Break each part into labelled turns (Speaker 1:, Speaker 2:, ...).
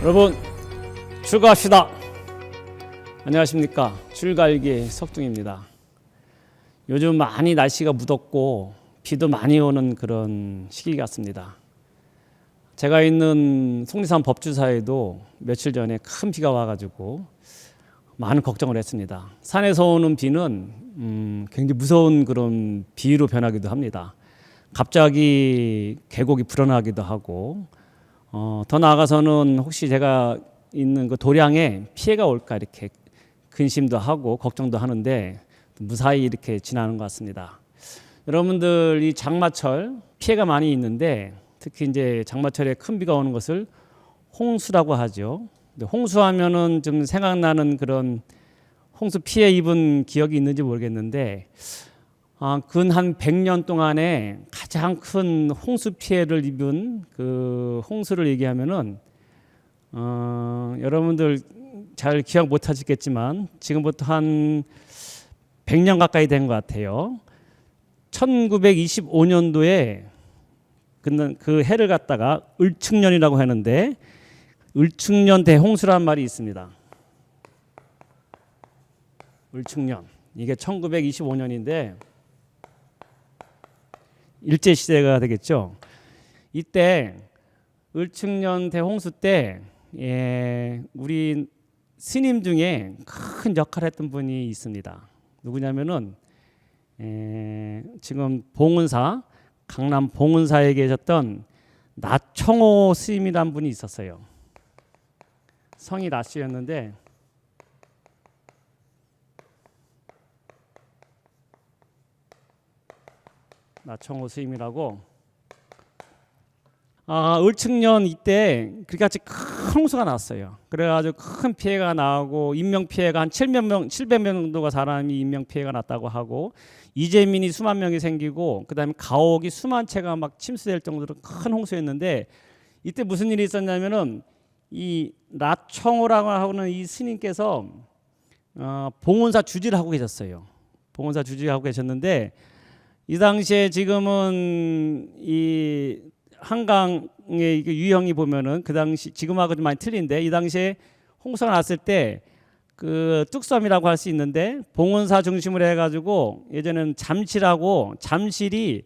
Speaker 1: 여러분 출가합시다. 안녕하십니까. 출가일기 석중입니다. 요즘 많이 날씨가 무덥고 비도 많이 오는 그런 시기 같습니다. 제가 있는 속리산 법주사에도 며칠 전에 큰 비가 와가지고 많은 걱정을 했습니다. 산에서 오는 비는 굉장히 무서운 그런 비로 변하기도 합니다. 갑자기 계곡이 불어나기도 하고 더 나아가서는 혹시 제가 있는 그 도량에 피해가 올까 이렇게 근심도 하고 걱정도 하는데 무사히 이렇게 지나는 것 같습니다. 여러분들 이 장마철 피해가 많이 있는데 특히 이제 장마철에 큰 비가 오는 것을 홍수라고 하죠. 홍수하면은 좀 생각나는 그런 홍수 피해 입은 기억이 있는지 모르겠는데 근 한 100년 동안에 가장 큰 홍수 피해를 입은 그 홍수를 얘기하면은 여러분들 잘 기억 못 하시겠지만 지금부터 한 100년 가까이 된 것 같아요. 1925년도에 그 해를 갖다가 을축년이라고 하는데 을축년 대홍수라는 말이 있습니다. 을축년 이게 1925년인데 일제시대가 되겠죠. 이때 을축년 대홍수 때 우리 스님 중에 큰 역할을 했던 분이 있습니다. 누구냐면은 지금 봉은사 강남 봉은사에 계셨던 나청호 스님이란 분이 있었어요. 성이 나씨였는데 나청호 스님이라고 을축년 이때 그렇게같이 큰 홍수가 났어요. 그래가지고 큰 피해가 나고 인명 피해가 한 700명 정도가 사람이 인명 피해가 났다고 하고 이재민이 수만 명이 생기고 그다음에 가옥이 수만 채가 막 침수될 정도로 큰 홍수였는데 이때 무슨 일이 있었냐면은 이 나청호라고 하는 이 스님께서 봉은사 주지를 하고 계셨어요. 봉은사 주지하고 계셨는데 이 당시에 지금은 이 한강의 유형이 보면은 그 당시 지금하고 좀 많이 틀린데 이 당시에 홍수가 났을 때 그 뚝섬이라고 할 수 있는데 봉은사 중심으로 해가지고 예전에는 잠실이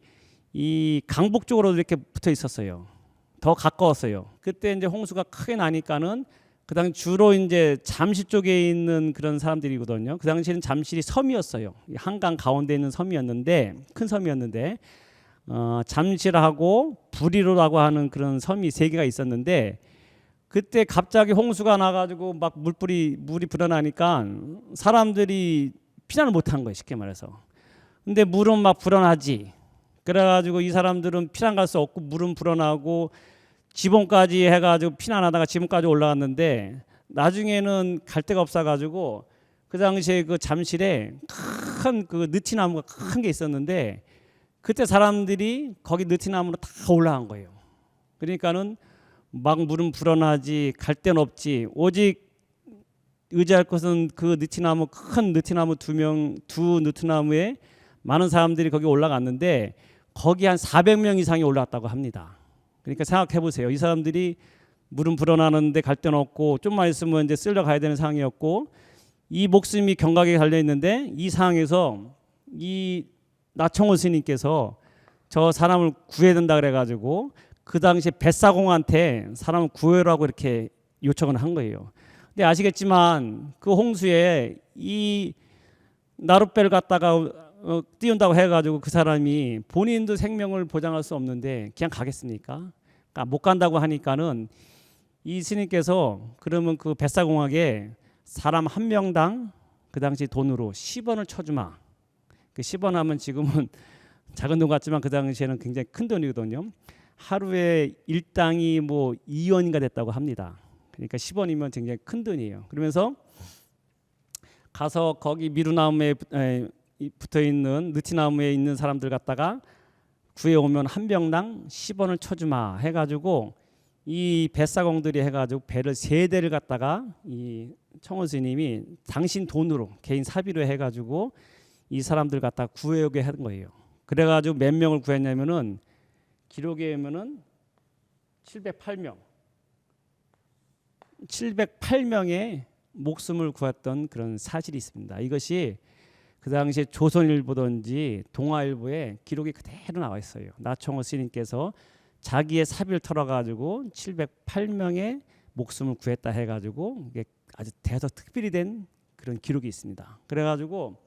Speaker 1: 이 강북 쪽으로 이렇게 붙어 있었어요. 더 가까웠어요. 그때 이제 홍수가 크게 나니까는 그 당시 주로 이제 잠실 쪽에 있는 그런 사람들이거든요. 그 당시에는 잠실이 섬이었어요. 한강 가운데 있는 섬이었는데 큰 섬이었는데 잠실하고 부리로라고 하는 그런 섬이 세 개가 있었는데 그때 갑자기 홍수가 나가지고 막 물이 불어나니까 사람들이 피난을 못한 거예요. 쉽게 말해서. 근데 물은 막 불어나지. 그래가지고 이 사람들은 피난 갈 수 없고 물은 불어나고 지붕까지 해가지고 피난하다가 지붕까지 올라갔는데 나중에는 갈 데가 없어가지고 그 당시에 그 잠실에 큰 그 느티나무가 큰 게 있었는데 그때 사람들이 거기 느티나무로 다 올라간 거예요. 그러니까는 막 물은 불어나지 갈 데는 없지 오직 의지할 것은 그 느티나무 큰 느티나무 두 느티나무에 많은 사람들이 거기 올라갔는데 거기 한 400명 이상이 올라왔다고 합니다. 그러니까 생각해 보세요. 이 사람들이 물은 불어나는데 갈 데는 없고 좀만 있으면 이제 쓸려 가야 되는 상황이었고 이 목숨이 경각에 달려 있는데 이 상황에서 이 나청호 스님께서 저 사람을 구해야 된다 그래가지고 그 당시에 뱃사공한테 사람을 구해라고 이렇게 요청을 한 거예요. 근데 아시겠지만 그 홍수에 이 나룻배를 갖다가 띄운다고 해가지고 그 사람이 본인도 생명을 보장할 수 없는데 그냥 가겠습니까? 그러니까 못 간다고 하니까는 이 스님께서 그러면 그 뱃사공학에 사람 한 명당 그 당시 돈으로 10원을 쳐주마. 그 10원 하면 지금은 작은 돈 같지만 그 당시에는 굉장히 큰 돈이거든요. 하루에 일당이 뭐 2원인가 됐다고 합니다. 그러니까 10원이면 굉장히 큰 돈이에요. 그러면서 가서 거기 미루나무에 붙어 있는 느티나무에 있는 사람들 갖다가 구해오면 한 명당 10원을 쳐주마 해가지고 이 뱃사공들이 해가지고 배를 3대를 갖다가 이 청원 스님이 당신 돈으로 개인 사비로 해가지고 이 사람들 갖다 구해오게 한 거예요. 그래가지고 몇 명을 구했냐면은 기록에 보면은 708명. 708명의 목숨을 구했던 그런 사실이 있습니다. 이것이 그 당시에 조선일보든지 동아일보에 기록이 그대로 나와 있어요. 나총호 스님께서 자기의 사비를 털어가지고 708명의 목숨을 구했다 해가지고 이게 아주 대서특필이 된 그런 기록이 있습니다. 그래가지고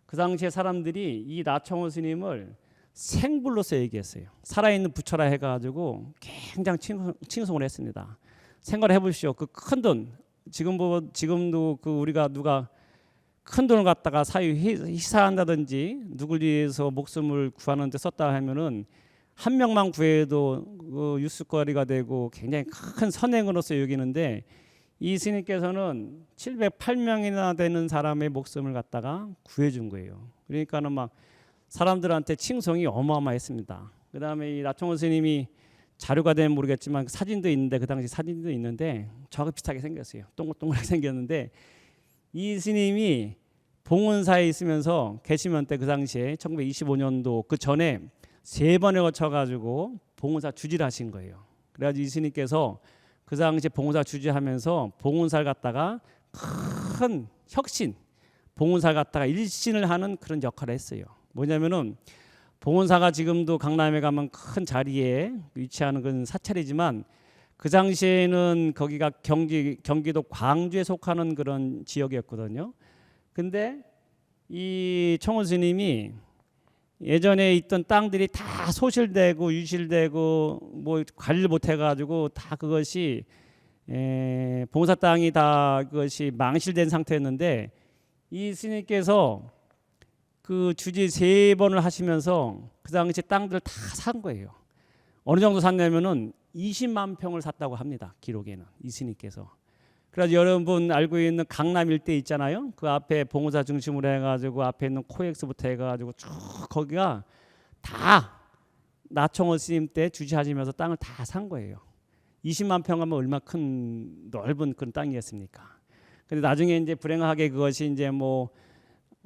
Speaker 1: 그 당시에 사람들이 이 나총호 스님을 생불로서 얘기했어요. 살아있는 부처라 해가지고 굉장히 칭송을 했습니다. 생각을 해보십시오. 그 큰 돈, 지금도 그 우리가 누가 큰 돈을 갖다가 사유 희사한다든지 누굴 위해서 목숨을 구하는 데 썼다 하면은 한 명만 구해도 그 뉴스거리가 되고 굉장히 큰 선행으로서 여기는데, 이 스님께서는 708명이나 되는 사람의 목숨을 갖다가 구해준 거예요. 그러니까는 막 사람들한테 칭송이 어마어마했습니다. 그 다음에 이 나총호 스님이 자료가 되면 모르겠지만 사진도 있는데, 그 당시 사진도 있는데 저하고 비슷하게 생겼어요. 동글동글하게 생겼는데, 이 스님이 봉은사에 있으면서 계시면 때 그 당시에 1925년도 그 전에 3번에 거쳐 가지고 봉은사 주지를 하신 거예요. 그래가지고 이 스님께서 그 당시에 봉은사 주지하면서 봉은사를 갖다가 큰 혁신, 봉은사를 갖다가 일신을 하는 그런 역할을 했어요. 뭐냐면은 봉은사가 지금도 강남에 가면 큰 자리에 위치하는 그런 사찰이지만, 그 당시에는 거기가 경기도 광주에 속하는 그런 지역이었거든요. 근데 이 총호 스님이 예전에 있던 땅들이 다 소실되고 유실되고 뭐 관리를 못 해가지고 다 그것이 봉사 땅이 다 그것이 망실된 상태였는데, 이 스님께서 그 주지 3번을 하시면서 그 당시 땅들 다 산 거예요. 어느 정도 샀냐면은 20만 평을 샀다고 합니다. 기록에는 이 스님께서. 그래서 여러분 알고 있는 강남 일대 있잖아요. 그 앞에 봉사 중심으로 해가지고 앞에 있는 코엑스부터 해가지고 쭉 거기가 다 나총호 스님 때 주지하시면서 땅을 다 산 거예요. 20만 평 하면 얼마 큰 넓은 그런 땅이었습니까? 근데 나중에 이제 불행하게 그것이 이제 뭐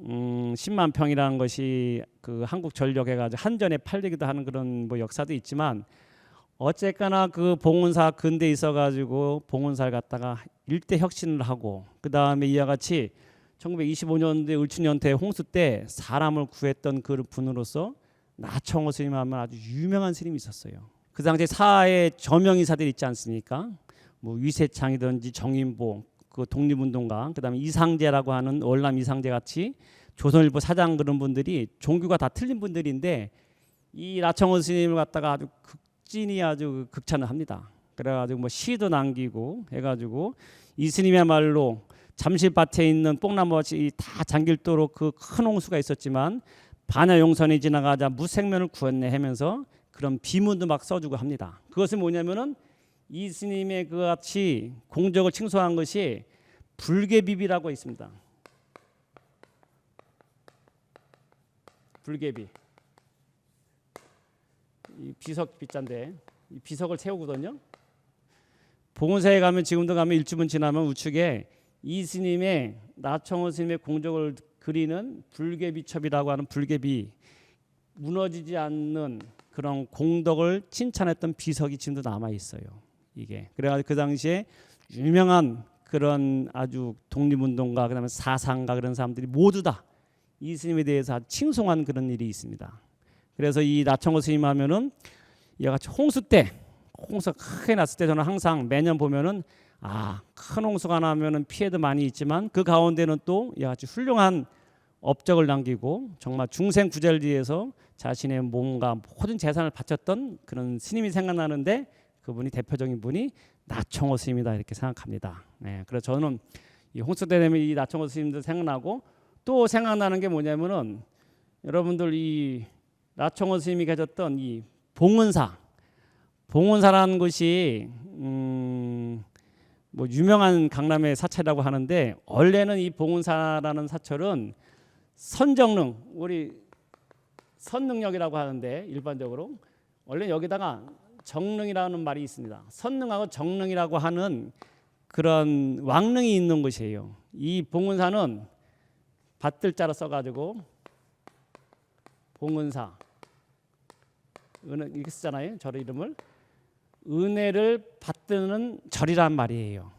Speaker 1: 10만 평이라는 것이 그 한국전력 해가지고 한전에 팔리기도 하는 그런 뭐 역사도 있지만, 어쨌거나 그 봉은사 근대에 있어가지고 봉은사를 갖다가 일대 혁신을 하고, 그 다음에 이와 같이 1925년도에 을추년대 홍수 때 사람을 구했던 그 분으로서 나총호 스님 하면 아주 유명한 스님이 있었어요. 그 당시에 사회 저명인사들이 있지 않습니까? 뭐 위세창이든지 정인보, 그 독립운동가, 그 다음에 이상재라고 하는 월남 이상재 같이 조선일보 사장, 그런 분들이 종교가 다 틀린 분들인데 이 나총호 스님을 갖다가 아주 극진히 아주 극찬을 합니다. 그래가지고 뭐 시도 남기고 해가지고 이 스님이야말로 잠실밭에 있는 뽕나무밭이 다 잠길도록 그 큰 홍수가 있었지만 반야용선이 지나가자 무생면을 구했네 하면서 그런 비문도 막 써주고 합니다. 그것은 뭐냐면은 이 스님의 그 같이 공적을 칭송한 것이 불계비비라고 있습니다. 불계비. 이 비석 비자인데 이 비석을 세우거든요. 봉은사에 가면 지금도 가면 일주분 지나면 우측에 이 스님의 나총호 스님의 공적을 그리는 불계비첩이라고 하는 불계비, 무너지지 않는 그런 공덕을 칭찬했던 비석이 지금도 남아 있어요. 이게 그래가지고 그 당시에 유명한 그런 아주 독립운동가, 그다음에 사상가 그런 사람들이 모두 다 이 스님에 대해서 칭송한 그런 일이 있습니다. 그래서 이 나총호 스님 하면은 이와 같이 홍수 때, 홍수가 크게 났을 때 저는 항상 매년 보면은 큰 홍수가 나면은 피해도 많이 있지만 그 가운데는 또 이와 같이 훌륭한 업적을 남기고 정말 중생 구제를 위해서 자신의 몸과 모든 재산을 바쳤던 그런 스님이 생각나는데, 그분이 대표적인 분이 나총호 스님이다 이렇게 생각합니다. 네, 그래서 저는 이 홍수 때 되면 이 나총호 스님도 생각나고, 또 생각나는 게 뭐냐면은 여러분들 이 나총호 스님이 계셨던 이 봉은사라는 곳이 뭐 유명한 강남의 사찰이라고 하는데, 원래는 이 봉은사라는 사찰은 선정릉, 우리 선능력이라고 하는데 일반적으로 원래 여기다가 정릉이라는 말이 있습니다. 선능하고 정릉이라고 하는 그런 왕릉이 있는 곳이에요. 이 봉은사는 밭들자로 써가지고 봉은사 이렇게 쓰잖아요. 절 이름을 은혜를 받드는 절이란 말이에요.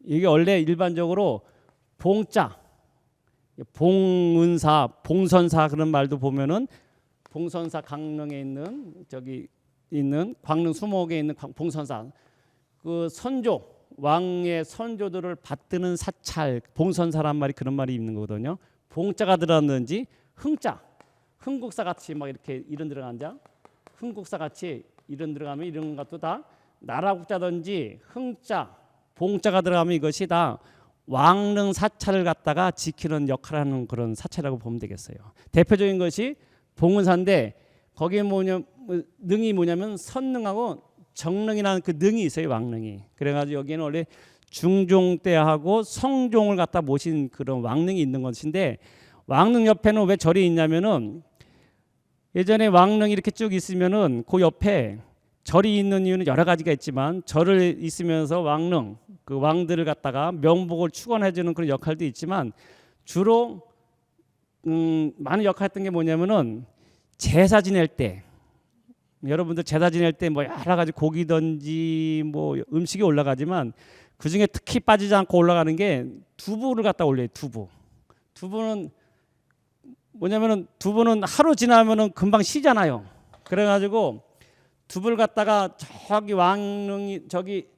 Speaker 1: 이게 원래 일반적으로 봉자, 봉은사, 봉선사 그런 말도 보면은 봉선사 강릉에 있는 저기 있는 광릉 수목에 있는 봉선사 그 선조 왕의 선조들을 받드는 사찰 봉선사란 말이 그런 말이 있는 거거든요. 봉자가 들어갔는지 흥자 흥국사 같이 막 이렇게 이름 들어간자 흥국사 같이 이름 들어가면 이런 것도 다 나라국자든지 흥자 봉자가 들어가면 이것이 다 왕릉 사찰을 갖다가 지키는 역할을 하는 그런 사찰이라고 보면 되겠어요. 대표적인 것이 봉은사인데 거기에 능이 뭐냐면 선능하고 정릉이라는 그 능이 있어요. 왕릉이. 그래가지고 여기는 원래 중종 때하고 성종을 갖다 모신 그런 왕릉이 있는 것인데 왕릉 옆에는 왜 절이 있냐면은 예전에 왕릉이 이렇게 쭉 있으면은 그 옆에 절이 있는 이유는 여러 가지가 있지만 절을 있으면서 왕릉 그 왕들을 갖다가 명복을 축원해주는 그런 역할도 있지만 주로 많은 역할했던 게 뭐냐면은 제사 지낼 때 여러분들 제사 지낼 때 뭐 여러 가지 고기든지 뭐 음식이 올라가지만 그 중에 특히 빠지지 않고 올라가는 게 두부를 갖다 올려요. 두부는 뭐냐면은 두부는 하루 지나면은 금방 쉬잖아요. 그래가지고 두부를 갖다가 저기 저기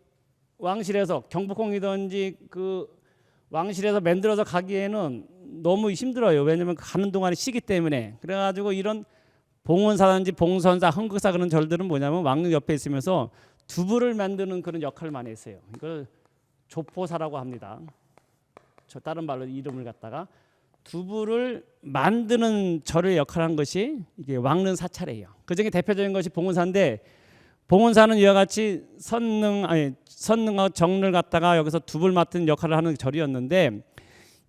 Speaker 1: 왕실에서 경복궁이든지 그 왕실에서 만들어서 가기에는 너무 힘들어요. 왜냐면 가는 동안에 쉬기 때문에. 그래가지고 이런 봉은사든지 봉선사, 흥국사 그런 절들은 뭐냐면 왕릉 옆에 있으면서 두부를 만드는 그런 역할을 많이 했어요. 이걸 조포사라고 합니다. 저 다른 말로 이름을 갖다가 두부를 만드는 절의 역할을 한 것이 이게 왕릉 사찰이에요. 그중에 대표적인 것이 봉은사인데 봉은사는 이와 같이 선능하고 정릉을 갖다가 여기서 두부를 맡은 역할을 하는 절이었는데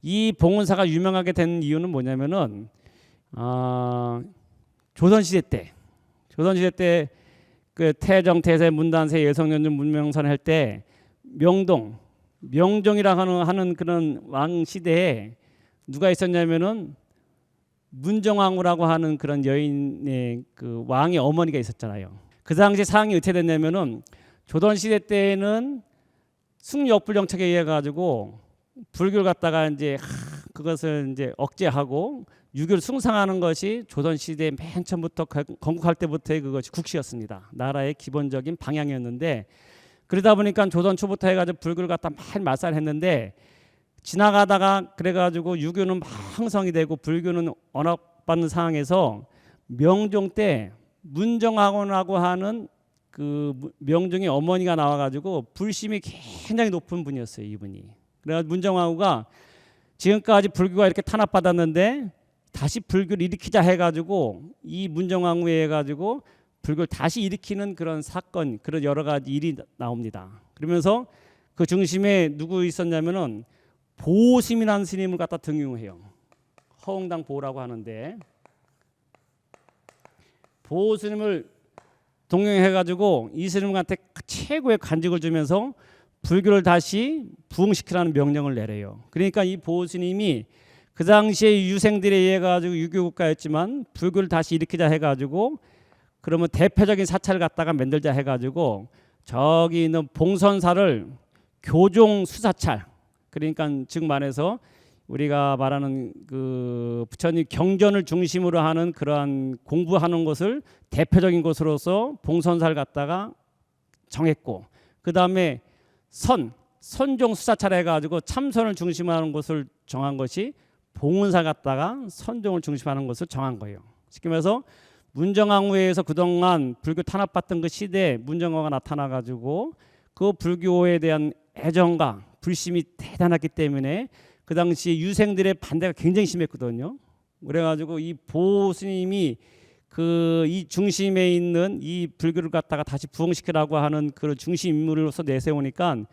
Speaker 1: 이 봉은사가 유명하게 된 이유는 뭐냐면은 조선시대 때 그 태정, 태세, 문단세, 예성연중, 문명선 할 때 명종이라고 하는 그런 왕 시대에 누가 있었냐면은 문정왕후라고 하는 그런 여인의 그 왕의 어머니가 있었잖아요. 그 당시 상황이 어떻게 됐냐면은 조선시대 때에는 숭역불정책에 의해 가지고 불교를 갖다가 이제 그것을 이제 억제하고 유교를 숭상하는 것이 조선시대 맨 처음부터 건국할 때부터의 그것이 국시였습니다. 나라의 기본적인 방향이었는데 그러다 보니까 조선 초부터 해가지고 불교를 갖다 많이 말살했는데 지나가다가 그래가지고 유교는 막 형성이 되고 불교는 언압받는 상황에서 명종 때 문정왕후라고 하는 그 명종의 어머니가 나와가지고 불심이 굉장히 높은 분이었어요. 이분이. 그래서 문정왕후가 지금까지 불교가 이렇게 탄압받았는데 다시 불교를 일으키자 해가지고 이 문정왕후에 해가지고 불교를 다시 일으키는 그런 사건, 그런 여러 가지 일이 나옵니다. 그러면서 그 중심에 누구 있었냐면은 보심이라는 스님을 갖다 등용해요. 허응당 보라고 하는데 보 스님을 동용해가지고 이 스님한테 최고의 간직을 주면서 불교를 다시 부흥시키라는 명령을 내려요. 그러니까 이 보 스님이 그 당시에 유생들에 의해 가지고 유교 국가였지만 불교를 다시 일으키자 해가지고 그러면 대표적인 사찰을 갖다가 만들자 해가지고 저기 있는 봉선사를 교종 수사찰 그러니까 즉 말해서 우리가 말하는 그 부처님 경전을 중심으로 하는 그러한 공부하는 것을 대표적인 것으로서 봉선사를 갖다가 정했고 그 다음에 선종 수사찰 해가지고 참선을 중심으로 하는 것을 정한 것이 봉은사 갖다가 선종을 중심하는 것을 정한 거예요. 쉽게 말해서 문정왕후에서 그동안 불교 탄압받던 그 시대에 문정왕후가 나타나가지고 그 불교에 대한 애정과 불심이 대단했기 때문에 그 당시 유생들의 반대가 굉장히 심했거든요. 그래가지고 이 보스님이 그 이 중심에 있는 이 불교를 갖다가 다시 부흥시키라고 하는 그 중심 인물로서 내세우니까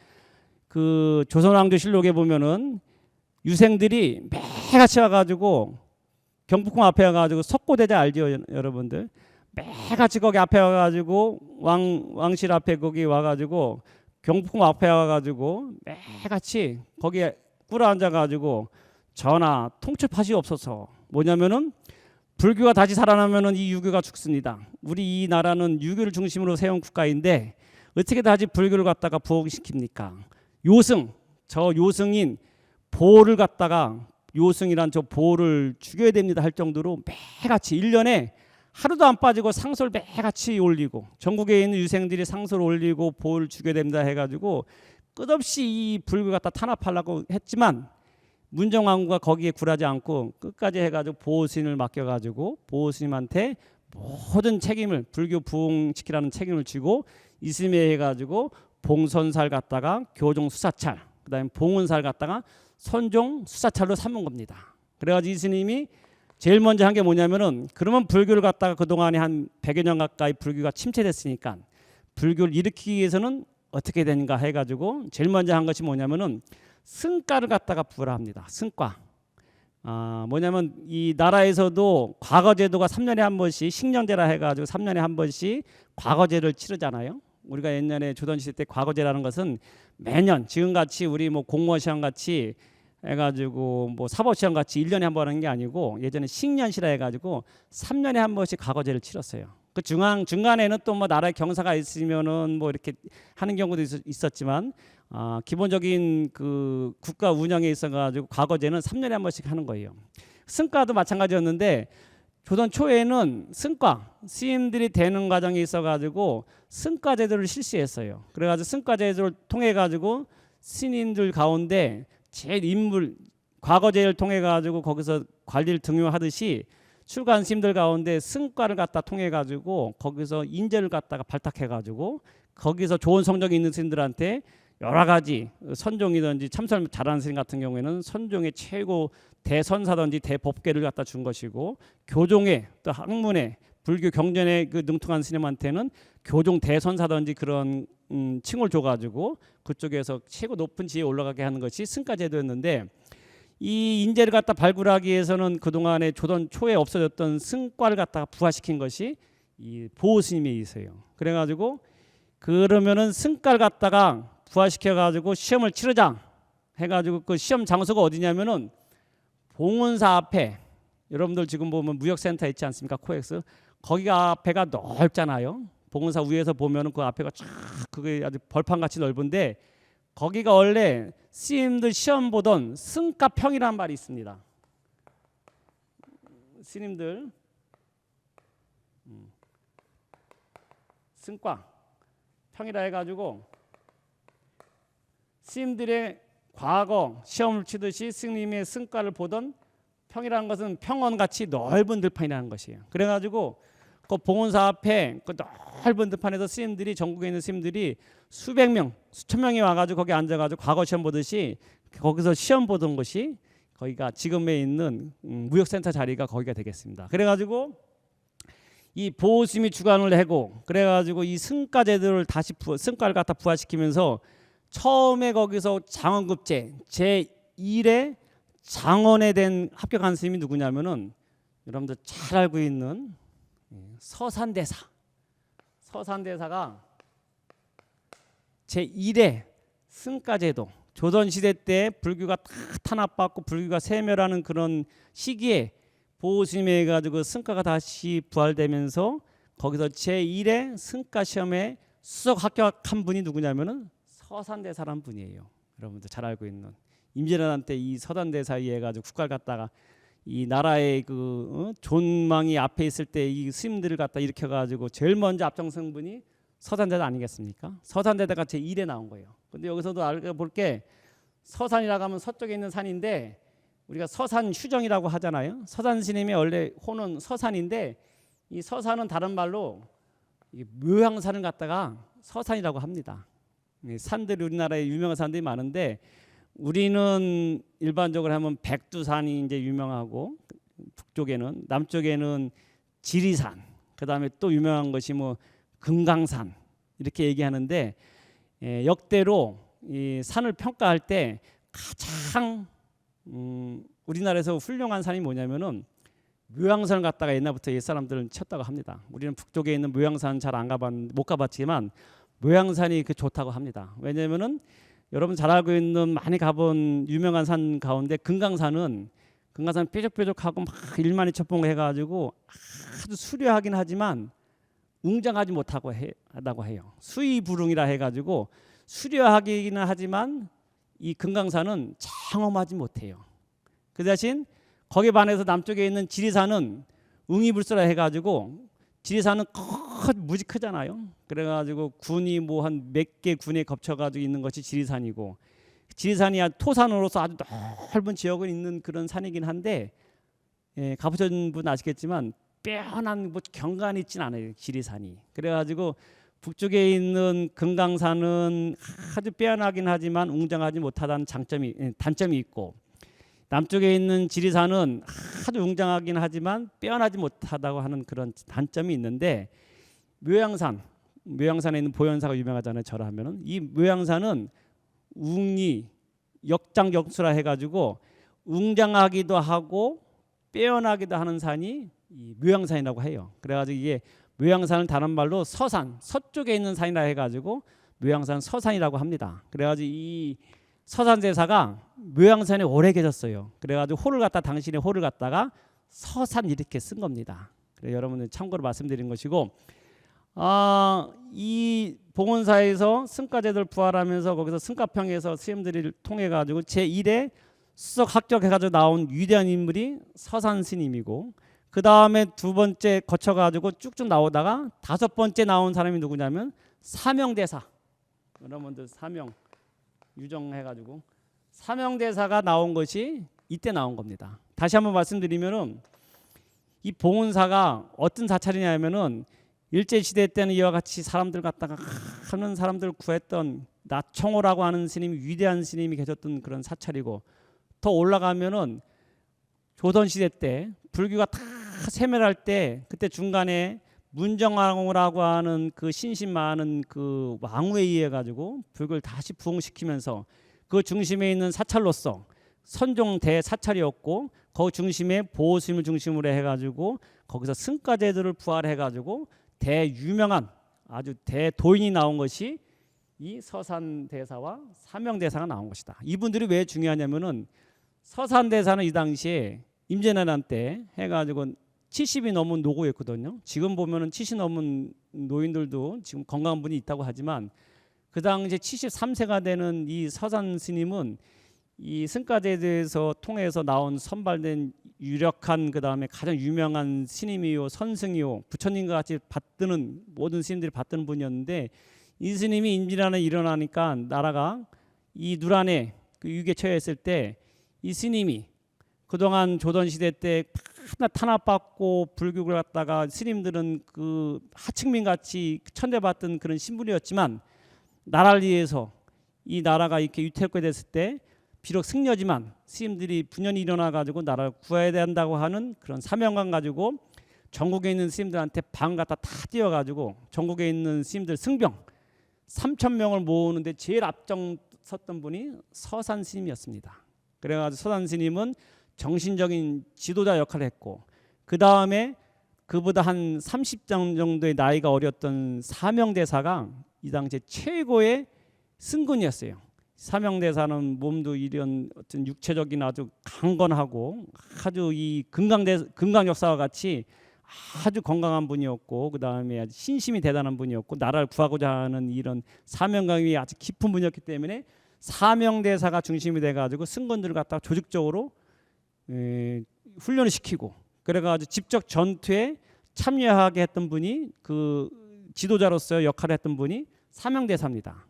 Speaker 1: 그 조선왕조실록에 보면은 유생들이 매같이 와가지고 경복궁 앞에 와가지고 석고대자 알죠 여러분들? 매같이 거기 앞에 와가지고 왕실 앞에 거기 와가지고 경복궁 앞에 와가지고 매같이 거기에 꿇어 앉아가지고 전하 통첩하시옵소서. 뭐냐면은 불교가 다시 살아나면은 이 유교가 죽습니다. 우리 이 나라는 유교를 중심으로 세운 국가인데 어떻게 다시 불교를 갖다가 부흥시킵니까? 요승 저 요승인 보를 갖다가 요승이란 저 보를 죽여야 됩니다 할 정도로 매같이 1년에 하루도 안 빠지고 상소를 매같이 올리고 전국에 있는 유생들이 상소를 올리고 보를 죽여야 됩니다 해가지고 끝없이 이 불교 갖다 탄압하려고 했지만 문정왕후가 거기에 굴하지 않고 끝까지 해가지고 보호스님을 맡겨가지고 보호스님한테 모든 책임을 불교 부흥시키라는 책임을 지고 이스미에 해가지고 봉선살 갖다가 교종 수사찰, 그다음에 봉은살 갖다가 선종 수사찰로 삼은 겁니다. 그래가지고 이스님이 제일 먼저 한 게 뭐냐면은 그러면 불교를 갖다가 그동안에 한 100여 년 가까이 불교가 침체됐으니까 불교를 일으키기 위해서는 어떻게 되는가 해가지고 제일 먼저 한 것이 뭐냐면은 승가를 갖다가 부활합니다. 승가. 뭐냐면 이 나라에서도 과거제도가 3년에 한 번씩 식년제라 해가지고 3년에 한 번씩 과거제를 치르잖아요. 우리가 옛날에 조선시대 때 과거제라는 것은 매년 지금같이 우리 뭐 공무원 시험 같이 해가지고 뭐 사법 시험 같이 1년에 한 번 하는 게 아니고 예전에 식년시라 해가지고 3년에 한 번씩 과거제를 치렀어요. 그 중간에는 또 뭐 나라의 경사가 있으면은 뭐 이렇게 하는 경우도 있었지만 기본적인 그 국가 운영에 있어가지고 과거제는 3년에 한 번씩 하는 거예요. 승가도 마찬가지였는데 조선 초에는 승가 스님들이 되는 과정에 있어가지고 승가 제도를 실시했어요. 그래가지고 승가 제도를 통해 가지고 스님들 가운데 제일 인물 과거제를 통해 가지고 거기서 관리를 등용하듯이 출간 스님들 가운데 승과를 갖다 통해 가지고 거기서 인재를 갖다가 발탁해 가지고 거기서 좋은 성적이 있는 스님들한테 여러 가지 선종이든지 참선 잘하는 스님 같은 경우에는 선종의 최고 대선사든지 대법계를 갖다 준 것이고 교종의 또 학문의 불교 경전에 그 능통한 스님한테는 교종 대선사든지 그런 칭을 줘가지고 그쪽에서 최고 높은 지위에 올라가게 하는 것이 승가 제도였는데 이 인재를 갖다 발굴하기 위해서는 그동안에 조선 초에 없어졌던 승과를 갖다가 부활시킨 것이 이 보호스님이 있어요. 그래가지고 그러면은 승과를 갖다가 부활시켜가지고 시험을 치르자 해가지고 그 시험 장소가 어디냐면은 봉은사 앞에 여러분들 지금 보면 무역센터 있지 않습니까? 코엑스 거기가 앞에가 넓잖아요. 봉은사 위에서 보면은 그 앞에가 쫙 그게 아주 벌판같이 넓은데 거기가 원래 스님들 시험 보던 승가평이라는 말이 있습니다. 스님들 승과 평이라 해가지고 스님들의 과거 시험을 치듯이 스님의 승가를 보던 평이라는 것은 평원같이 넓은 들판이라는 것이에요. 그래가지고 그 봉원사 앞에 그 넓은 들판에서 스님들이 전국에 있는 스님들이 수백 명, 수천 명이 와가지고 거기 앉아가지고 과거 시험 보듯이 거기서 시험 보던 것이 거기가 지금에 있는 무역센터 자리가 거기가 되겠습니다. 그래가지고 이 보호스님이 주관을 하고 그래가지고 이 승가 제도를 다시 승가를 갖다 부활시키면서 처음에 거기서 장원급제 제1의 장원에 된 합격한 스님이 누구냐면은 여러분들 잘 알고 있는 서산대사. 서산대사가 제1의 승가제도 조선시대 때 불교가 다 탄압받고 불교가 세멸하는 그런 시기에 보호스님에 해가지고 승가가 다시 부활되면서 거기서 제1의 승가시험에 수석 합격한 분이 누구냐면은 서산대사라는 분이에요. 여러분들 잘 알고 있는 임진왜란 때 이 서산대사에 해가지고 국가를 갖다가 이 나라의 그 존망이 앞에 있을 때 이 스님들을 갖다 일으켜가지고 제일 먼저 앞장선 분이 서산대사 아니겠습니까? 서산대사가 제1에 나온 거예요. 근데 여기서도 알아볼 게 서산이라고 하면 서쪽에 있는 산인데 우리가 서산 휴정이라고 하잖아요. 서산 스님의 원래 호는 서산인데 이 서산은 다른 말로 묘향산을 갖다가 서산이라고 합니다. 산들이 우리나라에 유명한 산들이 많은데 우리는 일반적으로 하면 백두산이 이제 유명하고 북쪽에는 남쪽에는 지리산 그다음에 또 유명한 것이 뭐 금강산 이렇게 얘기하는데 역대로 이 산을 평가할 때 가장 우리나라에서 훌륭한 산이 뭐냐면은 묘향산을 갖다가 옛날부터 옛 사람들은 쳤다고 합니다. 우리는 북쪽에 있는 묘향산 잘 안 못 가봤지만 묘향산이 그 좋다고 합니다. 왜냐면은 여러분 잘 알고 있는 많이 가본 유명한 산 가운데 금강산 뾰족뾰족하고 막 1만 2천 봉 해가지고 아주 수려하긴 하지만 웅장하지 못하고 하다고 해요. 수의불응이라 해가지고 수려하기는 하지만 이 금강산은 장엄하지 못해요. 그 대신 거기에 반해서 남쪽에 있는 지리산은 웅이불소라 해가지고 지리산은 무지 크잖아요. 그래가지고 군이 뭐 한 몇 개 군에 겹쳐가지고 있는 것이 지리산이고, 지리산이 토산으로서 아주 넓은 지역은 있는 그런 산이긴 한데, 예, 가보신 분 아시겠지만 빼어난 뭐 경관이 있진 않아요, 지리산이. 그래가지고 북쪽에 있는 금강산은 아주 빼어나긴 하지만 웅장하지 못하다는 단점이 있고, 남쪽에 있는 지리산은 아주 웅장하긴 하지만 빼어나지 못하다고 하는 그런 단점이 있는데, 묘양산에 있는 보현사가 유명하잖아요. 절하 하면은 이 묘양산은 웅이 역장역수라 해가지고 웅장하기도 하고 빼어나기도 하는 산이 이 묘양산이라고 해요. 그래가지고 이게 묘양산을 다른 말로 서산, 서쪽에 있는 산이라 해가지고 묘양산 서산이라고 합니다. 그래가지고 이 서산대사가 묘양산에 오래 계셨어요. 그래가지고 당신의 호를 갖다가 서산 이렇게 쓴 겁니다. 그래 여러분들 참고로 말씀드린 것이고, 이 봉원사에서 승가제들 부활하면서 거기서 승가평에서 스님들을 통해 가지고 제1회 수석 합격해가지고 나온 위대한 인물이 서산 스님이고, 그 다음에 두 번째 거쳐가지고 쭉쭉 나오다가 다섯 번째 나온 사람이 누구냐면 사명대사. 여러분들 사명 유정해가지고 사명대사가 나온 것이 이때 나온 겁니다. 다시 한번 말씀드리면은 이 봉은사가 어떤 사찰이냐면은 일제시대 때는 이와 같이 사람들 갖다가 하는 사람들 구했던 나청호라고 하는 스님이, 위대한 스님이 계셨던 그런 사찰이고, 더 올라가면은 조선시대 때 불교가 다 세멸할 때 그때 중간에 문정왕후라고 하는 그 신심 많은 그 왕후에 의해 가지고 불교를 다시 부흥시키면서 그 중심에 있는 사찰로서 선종 대사찰이었고, 그 중심에 보호스님을 중심으로 해가지고 거기서 승가제들을 부활해가지고 대유명한 아주 대도인이 나온 것이 이 서산대사와 사명대사가 나온 것이다. 이분들이 왜 중요하냐면은 서산대사는 이 당시에 임진왜란 때 해가지고 70이 넘은 노고였거든요. 지금 보면은 70 넘은 노인들도 지금 건강한 분이 있다고 하지만, 그 당시에 73세가 되는 이 서산 스님은 이 승가제에서 통해서 나온 선발된 유력한, 그 다음에 가장 유명한 스님이요 선승이요 부처님과 같이 받드는 모든 스님들이 받드는 분이었는데, 이 스님이 임진왜란에 일어나니까 나라가 이 누란에 그 위기에 처했을 때 이 스님이 그동안 조선시대 때 탄압받고 불교를 갖다가 스님들은 그 하층민 같이 천대받던 그런 신분이었지만, 나라를 위해서 이 나라가 이렇게 유태롭게 됐을 때 비록 승려지만 스님들이 분연히 일어나 가지고 나라를 구해야 된다고 하는 그런 사명감 가지고 전국에 있는 스님들한테 방 갖다 다 띄워 가지고 전국에 있는 스님들 승병 3,000명을 모으는데 제일 앞장섰던 분이 서산 스님이었습니다. 그래가지고 서산 스님은 정신적인 지도자 역할을 했고, 그 다음에 그보다 한 30장 정도의 나이가 어렸던 사명대사가 이 당시에 최고의 승군이었어요. 사명대사는 몸도 이런 어떤 육체적인 아주 강건하고 아주 이 금강 역사와 같이 아주 건강한 분이었고, 그 다음에 아주 신심이 대단한 분이었고, 나라를 구하고자 하는 이런 사명감이 아주 깊은 분이었기 때문에 사명대사가 중심이 돼가지고 승군들을 갖다가 조직적으로 훈련을 시키고, 그래가지고 직접 전투에 참여하게 했던 분이, 그 지도자로서 역할을 했던 분이 사명대사입니다.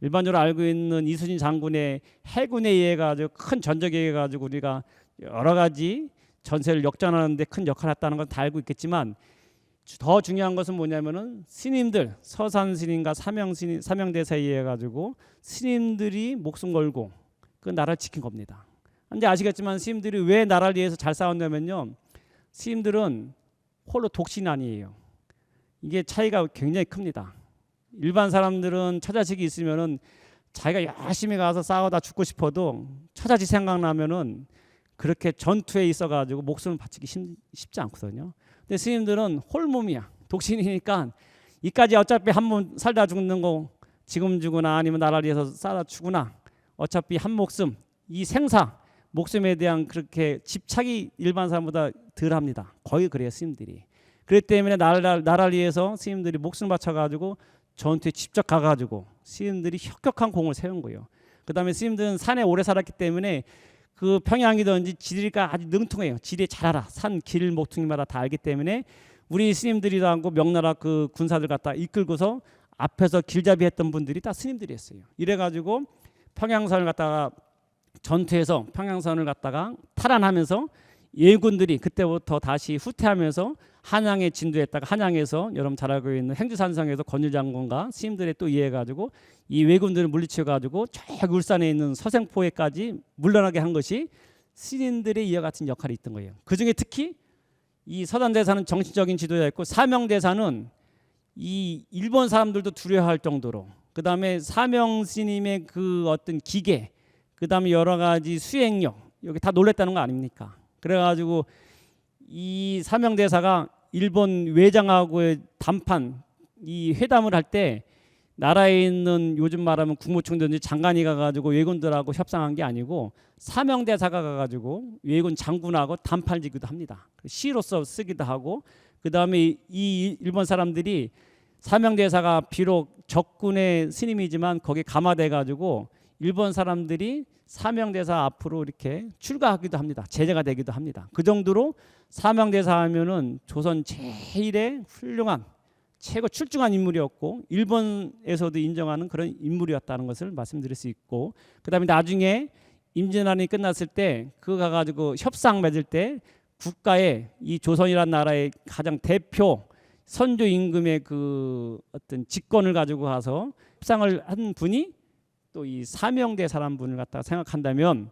Speaker 1: 일반적으로 알고 있는 이순신 장군의 해군에 의해 가지고 큰 전적에 의해 가지고 우리가 여러 가지 전세를 역전하는 데 큰 역할을 했다는 건 다 알고 있겠지만, 더 중요한 것은 뭐냐면은 스님들, 서산 스님과 사명대사에 의해 가지고 스님들이 목숨 걸고 그 나라를 지킨 겁니다. 근데 아시겠지만 스님들이 왜 나라를 위해서 잘 싸웠냐면요, 스님들은 홀로 독신이 아니에요. 이게 차이가 굉장히 큽니다. 일반 사람들은 처자식이 있으면은 자기가 열심히 가서 싸우다 죽고 싶어도 처자식 생각나면은 그렇게 전투에 있어가지고 목숨을 바치기 쉽지 않거든요. 근데 스님들은 홀몸이야. 독신이니까 이까지 어차피 한 번 살다 죽는 거 지금 죽으나 아니면 나라를 위해서 싸다 죽으나 어차피 한 목숨, 이 생사 목숨에 대한 그렇게 집착이 일반 사람보다 덜합니다. 거의 그래요, 스님들이. 그렇기 때문에 나라를 위해서 스님들이 목숨 바쳐가지고 전투에 직접 가가지고 스님들이 혁혁한 공을 세운 거예요. 그다음에 스님들은 산에 오래 살았기 때문에 그 평양이든지 지리가 아주 능통해요. 지리 잘 알아. 산, 길, 모퉁이마다 다 알기 때문에 우리 스님들이도 하고 명나라 그 군사들 갖다 이끌고서 앞에서 길잡이 했던 분들이 다 스님들이었어요. 이래가지고 평양선을 갖다가 전투해서 평양선을 갖다가 탈환하면서 예군들이 그때부터 다시 후퇴하면서 한양에 진도했다가 한양에서 여러분 잘 알고 있는 행주산성에서 권율장군과 스님들에 또 의해가지고 이 왜군들을 물리쳐가지고 저 울산에 있는 서생포에까지 물러나게 한 것이 스님들의 이와 같은 역할이 있던 거예요. 그중에 특히 이 서단대사는 정신적인 지도자였고 사명대사는 이 일본 사람들도 두려워할 정도로, 그 다음에 사명 스님의 그 어떤 기계, 그 다음에 여러 가지 수행력, 여기 다 놀랬다는 거 아닙니까? 그래가지고 이 사명대사가 일본 외장하고의 담판, 이 회담을 할 때 나라에 있는 요즘 말하면 국무총리든지 장관이 가가지고 외군들하고 협상한 게 아니고 사명대사가 가가지고 외군 장군하고 담판을 지기도 합니다. 시로서 쓰기도 하고, 그 다음에 이 일본 사람들이 사명대사가 비록 적군의 스님이지만 거기에 감화돼가지고 일본 사람들이 사명대사 앞으로 이렇게 출가하기도 합니다. 제자가 되기도 합니다. 그 정도로 사명대사 하면은 조선 제일의 훌륭한 최고 출중한 인물이었고 일본에서도 인정하는 그런 인물이었다는 것을 말씀드릴 수 있고, 그 다음에 나중에 임진왜란이 끝났을 때 그거 가가지고 협상 맺을 때 국가의 이 조선이라는 나라의 가장 대표 선조 임금의 그 어떤 직권을 가지고 가서 협상을 한 분이 또 이 사명대사라는 분을 갖다가 생각한다면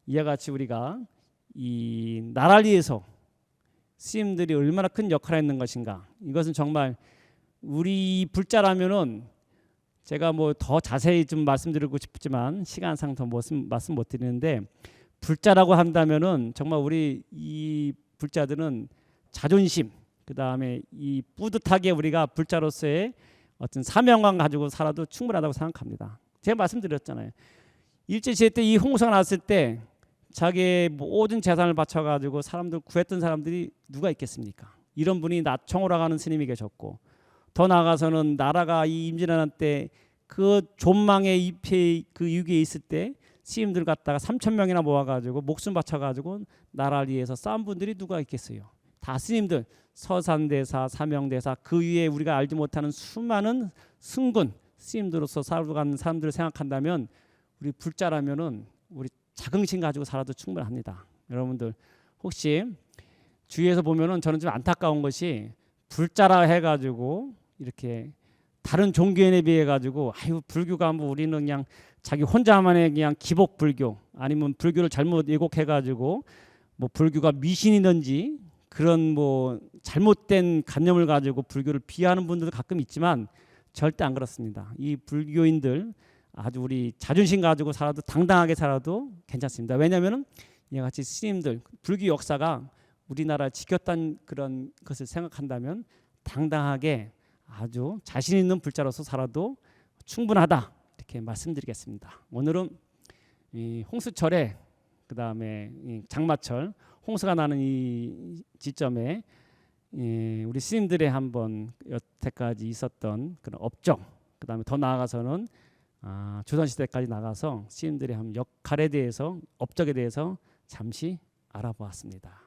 Speaker 1: 이와 같이 우리가 이 나라를 위해서 스님들이 얼마나 큰 역할을 했는 것인가, 이것은 정말 우리 불자라면은 제가 뭐 더 자세히 좀 말씀드리고 싶지만 시간상 더 말씀 못 드리는데, 불자라고 한다면은 정말 우리 이 불자들은 자존심, 그 다음에 이 뿌듯하게 우리가 불자로서의 어떤 사명감 가지고 살아도 충분하다고 생각합니다. 제가 말씀드렸잖아요. 일제시대 때 이 홍수가 났을 때 자기의 모든 재산을 바쳐가지고 사람들 구했던 사람들이 누가 있겠습니까? 이런 분이 나청호라고 하는 스님이 계셨고, 더 나아가서는 나라가 이 임진왜란 때 그 존망의 잎에 그 위기에 있을 때 스님들 갖다가 3,000명이나 모아가지고 목숨 바쳐가지고 나라를 위해서 싸운 분들이 누가 있겠어요? 다 스님들, 서산대사, 사명대사, 그 위에 우리가 알지 못하는 수많은 승군 스님들로서 살아가는 사람들을 생각한다면 우리 불자라면은 우리 자긍심 가지고 살아도 충분합니다. 여러분들 혹시 주위에서 보면은 저는 좀 안타까운 것이 불자라 해가지고 이렇게 다른 종교인에 비해 가지고 아유 불교가 뭐 우리는 그냥 자기 혼자만의 그냥 기복 불교, 아니면 불교를 잘못 왜곡해 가지고 뭐 불교가 미신이든지 그런 뭐 잘못된 관념을 가지고 불교를 비하하는 분들도 가끔 있지만 절대 안 그렇습니다. 이 불교인들 아주 우리 자존심 가지고 살아도 당당하게 살아도 괜찮습니다. 왜냐하면은 이와 같이 스님들 불교 역사가 우리나라 지켰다는 그런 것을 생각한다면 당당하게 아주 자신 있는 불자로서 살아도 충분하다, 이렇게 말씀드리겠습니다. 오늘은 이 홍수철에 그 다음에 장마철 홍수가 나는 이 지점에 우리 스님들의 한번 여태까지 있었던 그런 업적, 그 다음에 더 나아가서는 조선시대까지 나가서 스님들의 한 역할에 대해서, 업적에 대해서 잠시 알아보았습니다.